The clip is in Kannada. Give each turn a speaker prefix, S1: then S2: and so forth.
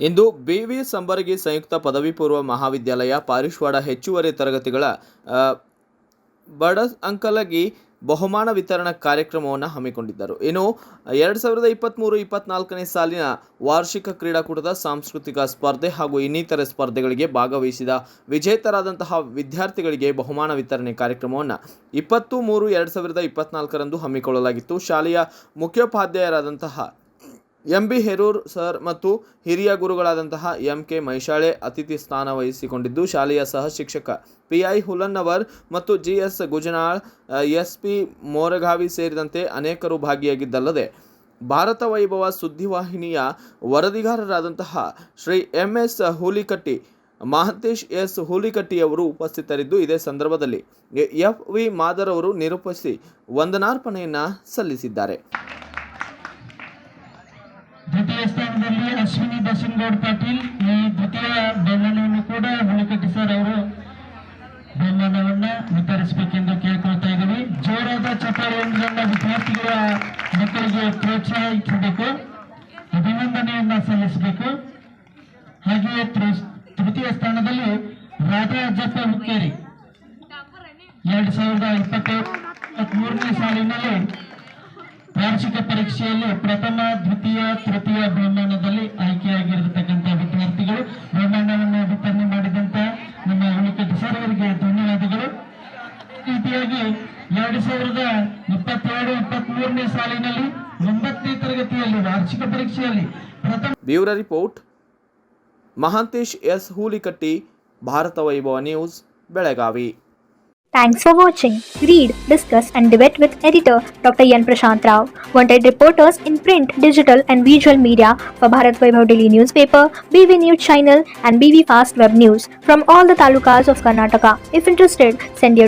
S1: ಇಂದು ಬಿವಿ ಸಂಬರಗಿ ಸಂಯುಕ್ತ ಪದವಿ ಪೂರ್ವ ಮಹಾವಿದ್ಯಾಲಯ ಪಾರಿಶ್ವಾಡ ಹೆಚ್ಚುವರಿ ತರಗತಿಗಳ ಬಡ ಅಂಕಲಗಿ ಬಹುಮಾನ ವಿತರಣಾ ಕಾರ್ಯಕ್ರಮವನ್ನು ಹಮ್ಮಿಕೊಂಡಿದ್ದರು. ಇನ್ನು 2023-24ನೇ ಸಾಲಿನ ವಾರ್ಷಿಕ ಕ್ರೀಡಾಕೂಟದ ಸಾಂಸ್ಕೃತಿಕ ಸ್ಪರ್ಧೆ ಹಾಗೂ ಇನ್ನಿತರೆ ಸ್ಪರ್ಧೆಗಳಿಗೆ ಭಾಗವಹಿಸಿದ ವಿಜೇತರಾದಂತಹ ವಿದ್ಯಾರ್ಥಿಗಳಿಗೆ ಬಹುಮಾನ ವಿತರಣೆ ಕಾರ್ಯಕ್ರಮವನ್ನು 20-3-2024ರಂದು ಹಮ್ಮಿಕೊಳ್ಳಲಾಗಿತ್ತು. ಶಾಲೆಯ ಮುಖ್ಯೋಪಾಧ್ಯಾಯರಾದಂತಹ ಎಂ.ಬಿ. ಹೆರೂರ್ ಸರ್ ಮತ್ತು ಹಿರಿಯ ಗುರುಗಳಾದಂತಹ ಎಂ.ಕೆ. ಮೈಶಾಳೆ ಅತಿಥಿ ಸ್ಥಾನ ವಹಿಸಿಕೊಂಡಿದ್ದು, ಶಾಲೆಯ ಸಹ ಶಿಕ್ಷಕ ಪಿ.ಐ. ಹುಲನ್ನವರ್ ಮತ್ತು ಜಿ.ಎಸ್. ಗುಜನಾಳ್, ಎಸ್.ಪಿ. ಮೋರಗಾವಿ ಸೇರಿದಂತೆ ಅನೇಕರು ಭಾಗಿಯಾಗಿದ್ದಲ್ಲದೆ ಭಾರತ ವೈಭವ ಸುದ್ದಿವಾಹಿನಿಯ ವರದಿಗಾರರಾದಂತಹ ಶ್ರೀ ಎಂ.ಎಸ್. ಹೂಲಿಕಟ್ಟಿ, ಮಹಂತೇಶ್ ಎಸ್. ಹೂಲಿಕಟ್ಟಿಯವರು ಉಪಸ್ಥಿತರಿದ್ದು, ಇದೇ ಸಂದರ್ಭದಲ್ಲಿ ಎಫ್.ವಿ. ಮಾದರ್ ಅವರು ನಿರೂಪಿಸಿ ವಂದನಾರ್ಪಣೆಯನ್ನು ಸಲ್ಲಿಸಿದ್ದಾರೆ.
S2: ದ್ವಿತೀಯ ಸ್ಥಾನದಲ್ಲಿ ಅಶ್ವಿನಿ ಬಸನಗೌಡ ಪಾಟೀಲ್. ಈ ದ್ವಿತೀಯ ಬಹುಮಾನವನ್ನು ಕೂಡ ಹುಲಿಕಟ್ಟಿ ಸರ್ ಅವರು ಬಹುಮಾನವನ್ನ ವಿತರಿಸಬೇಕೆಂದು ಕೇಳ್ಕೊಳ್ತಾ ಇದ್ದೀವಿ. ಜೋರಾದ ಚಪ್ಪಾಳೆಯಿಂದ ವಿದ್ಯಾರ್ಥಿಗಳ ಮಕ್ಕಳಿಗೆ ಪ್ರೋತ್ಸಾಹಿಸಬೇಕು, ಅಭಿನಂದನೆಯನ್ನ ಸಲ್ಲಿಸಬೇಕು. ಹಾಗೆಯೇ ತೃತೀಯ ಸ್ಥಾನದಲ್ಲಿ ರಾಧಾ ಅಜ್ಜಪ್ಪ ಹುಕ್ಕೇರಿ 2023ನೇ ಸಾಲಿನಲ್ಲಿ ವಾರ್ಷಿಕ ಪರೀಕ್ಷೆಯಲ್ಲಿ ಪ್ರಥಮ, ದ್ವಿತೀಯ, ತೃತೀಯ ಬಹುಮಾನದಲ್ಲಿ ಆಯ್ಕೆಯಾಗಿರತಕ್ಕಂಥ ವಿದ್ಯಾರ್ಥಿಗಳು ಬಹುಮಾನವನ್ನು ವಿತರಣೆ ಮಾಡಿದಂತ ನಮ್ಮ ಹುಲಿಕಟ್ಟಿ ಸರ್ ಅವರಿಗೆ ಧನ್ಯವಾದಗಳು. ರೀತಿಯಾಗಿ 2022-23ನೇ ಸಾಲಿನಲ್ಲಿ 9ನೇ ತರಗತಿಯಲ್ಲಿ ವಾರ್ಷಿಕ ಪರೀಕ್ಷೆಯಲ್ಲಿ ಪ್ರಥಮ.
S1: Bureau report, Mahantesh S. Hulikatti, Bharat Vaibhav news, Belagavi.
S3: Thanks for watching. Read, discuss and debate with editor Dr. Yan Prashant Rao. Wanted reporters in print, digital and visual media for Bharat Vaibhav Daily Newspaper, BV News Channel and BV Fast Web News from all the talukas of Karnataka. If interested, send your